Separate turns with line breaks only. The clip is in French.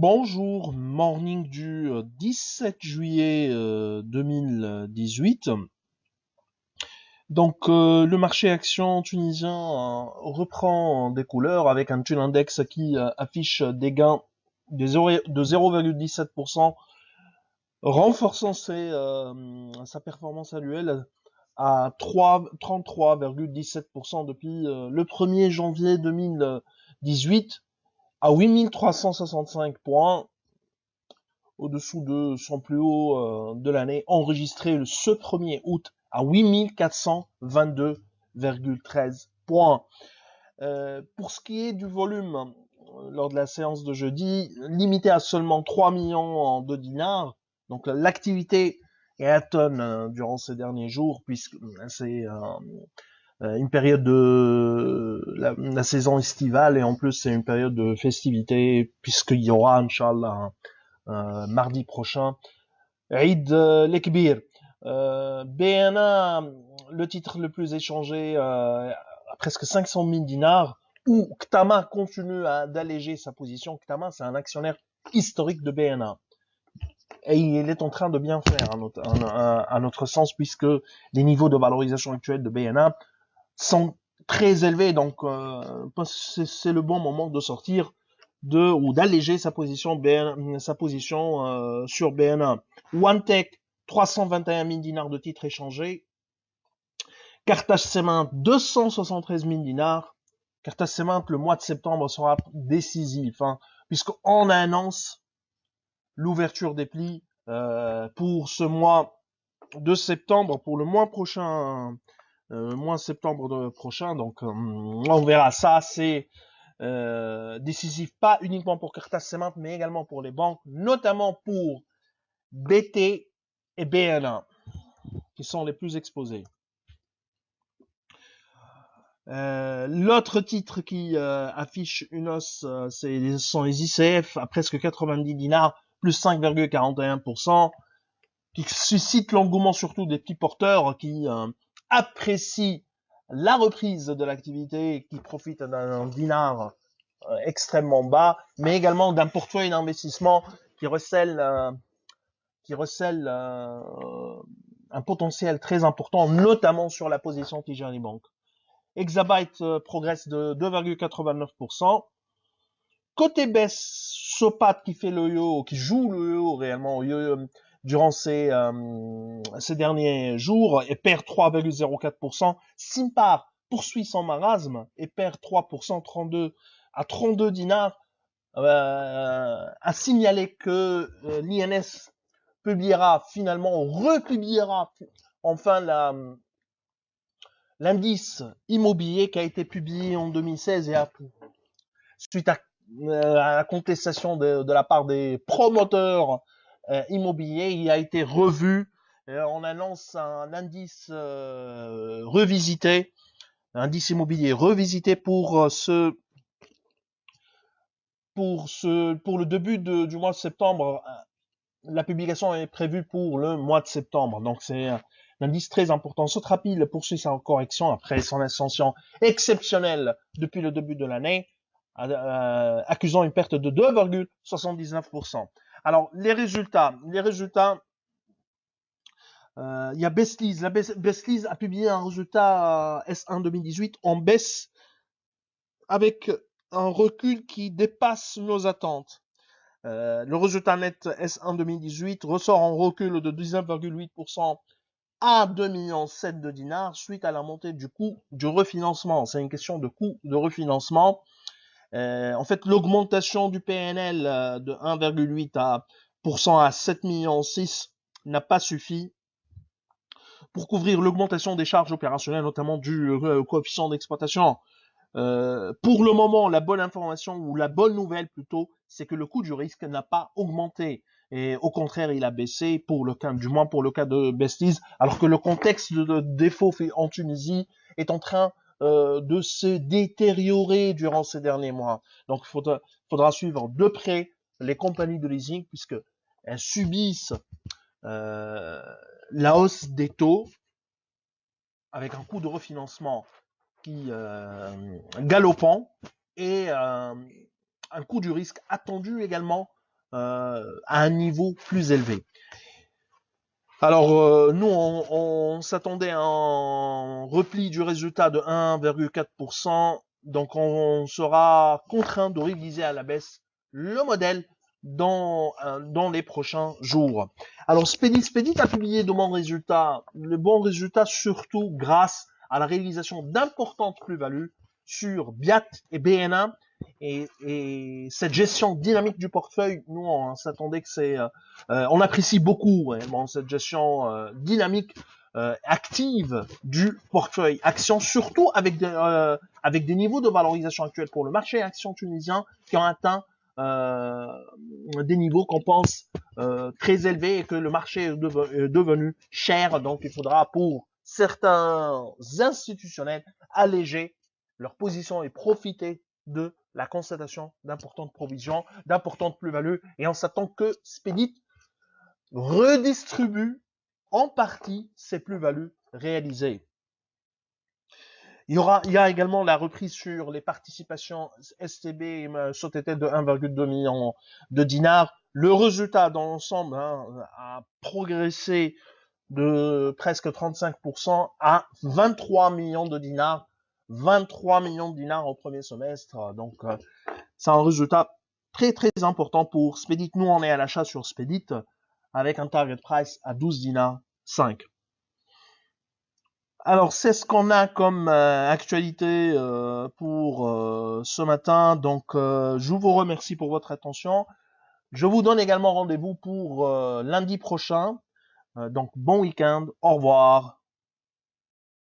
Bonjour, morning du 17 juillet 2018. Le marché action tunisien reprend des couleurs avec un tune index qui affiche des gains de 0,17%, renforçant sa performance annuelle à 33,17% depuis le 1er janvier 2018 à 8365 points, au-dessous de son plus haut de l'année, enregistré ce 1er août à 8422,13 points. Pour ce qui est du volume, lors de la séance de jeudi, limité à seulement 3 millions de dinars, donc l'activité est à tonne durant ces derniers jours, puisque c'est une période de la saison estivale, et en plus c'est une période de festivité, puisqu'il y aura, Inch'Allah, mardi prochain, Eid Lekbir. BNA, le titre le plus échangé, à presque 500 000 dinars, où Ktama continue d'alléger sa position. Ktama, c'est un actionnaire historique de BNA. Et il est en train de bien faire, à notre sens, puisque les niveaux de valorisation actuels de BNA sont très élevés. Donc, c'est le bon moment de sortir ou d'alléger sa position sur BNA. OneTech, 321 000 dinars de titres échangés. Carthage Cement, 273 000 dinars. Carthage Cement, le mois de septembre sera décisif, puisqu'on annonce l'ouverture des plis pour ce mois de septembre, pour le mois prochain, mois septembre prochain. Donc, on verra ça. C'est décisif, pas uniquement pour Carthage Cement, mais également pour les banques, notamment pour BT et BNA, qui sont les plus exposés. L'autre titre qui affiche une hausse, sont les ICF à presque 90 dinars, plus 5,41%, qui suscite l'engouement surtout des petits porteurs qui apprécient la reprise de l'activité, qui profitent d'un dinar extrêmement bas, mais également d'un portefeuille d'investissement qui recèle un potentiel très important, notamment sur la position Tijani Bank. Exabyte progresse de 2,89%. Côté baisse, Sopat qui fait le yo, qui joue le yo réellement durant ces derniers jours et perd 3,04%. Simpar poursuit son marasme et perd 3%, 32 dinars. À signaler que l'INS republiera enfin l'indice immobilier qui a été publié en 2016 et suite à la contestation de la part des promoteurs immobiliers, il a été revu. On annonce un indice revisité, indice immobilier revisité pour le début du mois de septembre. La publication est prévue pour le mois de septembre, donc c'est un indice très important. Sotrapil poursuit sa correction après son ascension exceptionnelle depuis le début de l'année, accusant une perte de 2,79%. Alors les résultats, il y a Bestlease. Bestlease a publié un résultat S1 2018 en baisse, avec un recul qui dépasse nos attentes. Le résultat net S1 2018 ressort en recul de 19,8% à 2,7 millions de dinars suite à la montée du coût du refinancement. C'est une question de coût de refinancement. En fait, l'augmentation du PNL de 1,8% à 7,6 millions n'a pas suffi pour couvrir l'augmentation des charges opérationnelles, notamment du coefficient d'exploitation. Pour le moment, la bonne information, ou la bonne nouvelle plutôt, c'est que le coût du risque n'a pas augmenté. Et au contraire, il a baissé, du moins pour le cas de Bestlease, alors que le contexte de défaut en Tunisie est en train de se détériorer durant ces derniers mois. Donc il faudra suivre de près les compagnies de leasing, puisque elles subissent la hausse des taux avec un coût de refinancement qui galopant, et un coût du risque attendu également à un niveau plus élevé. Alors, nous, on s'attendait à un repli du résultat de 1,4%. Donc, on sera contraint de réviser à la baisse le modèle dans les prochains jours. Alors, Spedit a publié de bons résultats. Le bon résultat surtout grâce à la réalisation d'importantes plus-values sur BIAT et BNA. Et cette gestion dynamique du portefeuille, nous, on s'attendait que on apprécie beaucoup cette gestion dynamique, active du portefeuille action, surtout avec des niveaux de valorisation actuels pour le marché action tunisien qui ont atteint des niveaux qu'on pense très élevés et que le marché est devenu cher. Donc, il faudra pour certains institutionnels alléger leur position et profiter de la constatation d'importantes provisions, d'importantes plus-values, et on s'attend que Spedit redistribue en partie ces plus-values réalisées. Il y a également la reprise sur les participations STB SOTT de 1,2 million de dinars. Le résultat dans l'ensemble a progressé de presque 35% à 23 millions de dinars. 23 millions de dinars au premier semestre. Donc, c'est un résultat très très important pour Spedit. Nous, on est à l'achat sur Spedit avec un target price à 12 dinars 5. Alors, c'est ce qu'on a comme actualité pour ce matin. Donc, je vous remercie pour votre attention. Je vous donne également rendez-vous pour lundi prochain. Donc, bon week-end. Au revoir.